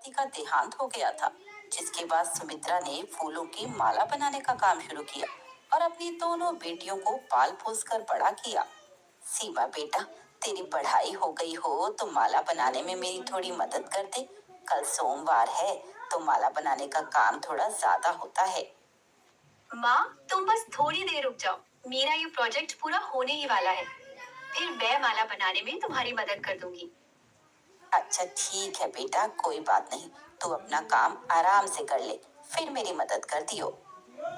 पति का देहांत हो गया था, जिसके बाद सुमित्रा ने फूलों की माला बनाने का काम शुरू किया और अपनी दोनों बेटियों को पाल पोस कर बड़ा किया। सीमा बेटा, तेरी पढ़ाई हो गई हो तो माला बनाने में मेरी थोड़ी मदद कर दे। कल सोमवार है तो माला बनाने का काम थोड़ा ज्यादा होता है। माँ, तुम बस थोड़ी देर रुक जाओ। मेरा ये प्रोजेक्ट पूरा होने ही वाला है। फिर मैं माला बनाने में तुम्हारी मदद कर दूंगी। अच्छा ठीक है बेटा, कोई बात नहीं। तू अपना काम आराम से कर ले, फिर मेरी मदद कर दियो।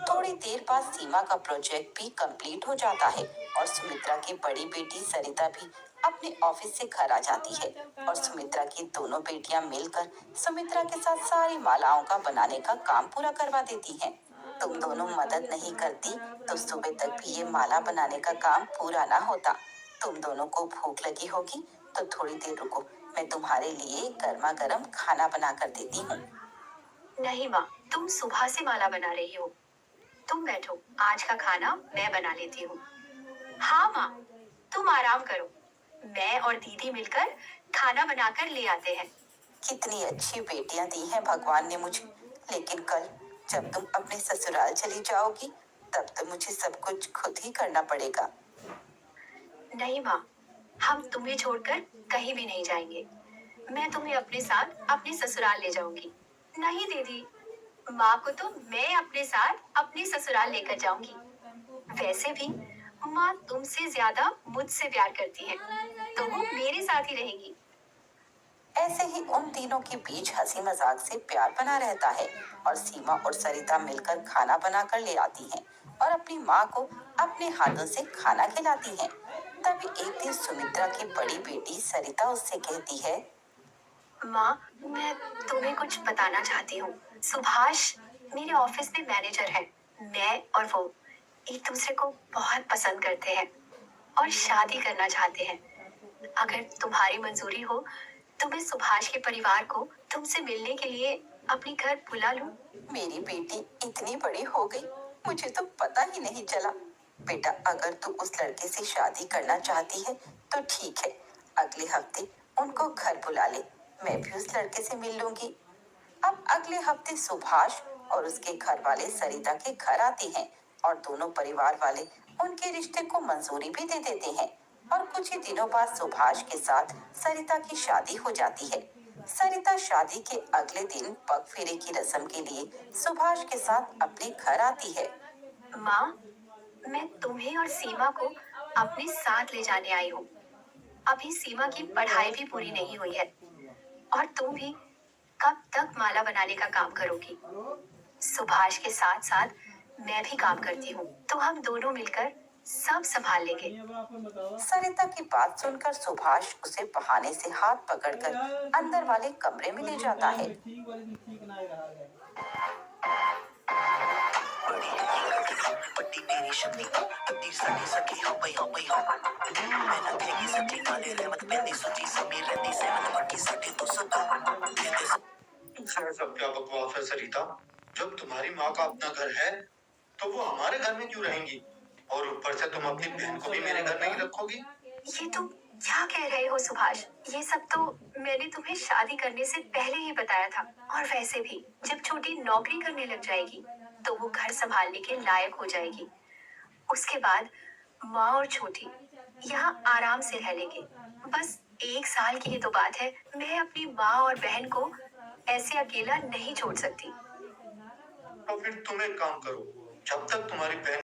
थोड़ी देर बाद सीमा का प्रोजेक्ट भी कंप्लीट हो जाता है और सुमित्रा की बड़ी बेटी सरिता भी अपने ऑफिस से घर आ जाती है और सुमित्रा की दोनों बेटियां मिलकर सुमित्रा के साथ सारी मालाओं का बनाने का काम पूरा करवा देती हैं। तुम दोनों मदद नहीं करती तो सुबह तक भी ये माला बनाने का काम पूरा ना होता। तुम दोनों को भूख लगी होगी तो थोड़ी देर रुको, मैं तुम्हारे लिए गर्मा गर्म खाना बना कर देती हूँ। नहीं माँ, तुम सुबह से माला बना रही हो। तुम बैठो, आज का खाना मैं बना लेती हूँ। हाँ माँ, तुम आराम करो। मैं और दीदी मिलकर खाना बनाकर ले आते हैं। कितनी अच्छी बेटियां दी हैं भगवान ने मुझे, लेकिन कल जब तुम अपने ससुराल चली जाओगी तब तो मुझे सब कुछ खुद ही करना पड़ेगा। नहीं माँ, हम तुम्हें छोड़कर कहीं भी नहीं जाएंगे। मैं तुम्हें अपने साथ अपने ससुराल ले जाऊंगी। नहीं दीदी, माँ को तो मैं अपने साथ अपने ससुराल लेकर जाऊंगी। वैसे भी माँ तुमसे ज्यादा मुझसे प्यार करती है, तो वो मेरे साथ ही रहेगी। ऐसे ही उन तीनों के बीच हंसी मजाक से प्यार बना रहता है और सीमा और सरिता मिलकर खाना बनाकर ले आती हैं और अपनी माँ को अपने हाथों से खाना खिलाती हैं। तभी एक दिन सुमित्रा की बड़ी बेटी सरिता उससे कहती है, माँ, मैं तुम्हें कुछ बताना चाहती हूँ। सुभाष मेरे ऑफिस में मैनेजर है। मैं और वो एक दूसरे को बहुत पसंद करते हैं और शादी करना चाहते हैं। अगर तुम्हारी मंजूरी हो तो मैं सुभाष के परिवार को तुमसे मिलने के लिए अपने घर बुला लूं। मेरी बेटी इतनी बड़ी हो गई, मुझे तो पता ही नहीं चला। बेटा, अगर तू उस लड़के से शादी करना चाहती है तो ठीक है, अगले हफ्ते उनको घर बुला ले, मैं भी उस लड़के से मिल लूंगी। अब अगले हफ्ते सुभाष और उसके घर वाले सरिता के घर आते हैं और दोनों परिवार वाले उनके रिश्ते को मंजूरी भी दे देते हैं और कुछ ही दिनों बाद सुभाष के साथ सरिता की शादी हो जाती है। सरिता शादी के अगले दिन पग फेरे की रस्म के लिए सुभाष के साथ अपने घर आती है। माँ, मैं तुम्हें और सीमा को अपने साथ ले जाने आई हूँ। अभी सीमा की पढ़ाई भी पूरी नहीं हुई है और तुम भी कब तक माला बनाने का काम करोगी? सुभाष के साथ साथ मैं भी काम करती हूँ, तो हम दोनों मिलकर सब संभाल लेंगे। सरिता की बात सुनकर सुभाष उसे बहाने से हाथ पकड़कर अंदर वाले कमरे में ले जाता है। पट्टी मेरी शक्ति पट्टी सटी सटी हो गई हो गई हो मेहनत लेगी सटी काले रहमत पेंदी सोची समीर रहती सहमत बाकी सटी तो सदा सर, सब क्या बकवास है सरिता। जब तुम्हारी माँ का अपना घर है तो वो हमारे घर में क्यों रहेंगी? और ऊपर से तुम अपनी बहन को भी मेरे घर में ही रखोगी? ये तुम क्या कह रहे हो सुभाष? ये सब तो मैंने तुम्हें शादी करने से पहले ही बताया था। और वैसे भी जब छोटी नौकरी करने लग जाएगी तो वो घर संभालने के लायक हो जाएगी। उसके बाद माँ और छोटी यहाँ आराम से रह लेंगे। बस 1 साल की ही तो बात है। मैं अपनी माँ और बहन को ऐसे अकेला नहीं छोड़ सकती। तो फिर तुम एक काम करो, जब तक तुम्हारी बहन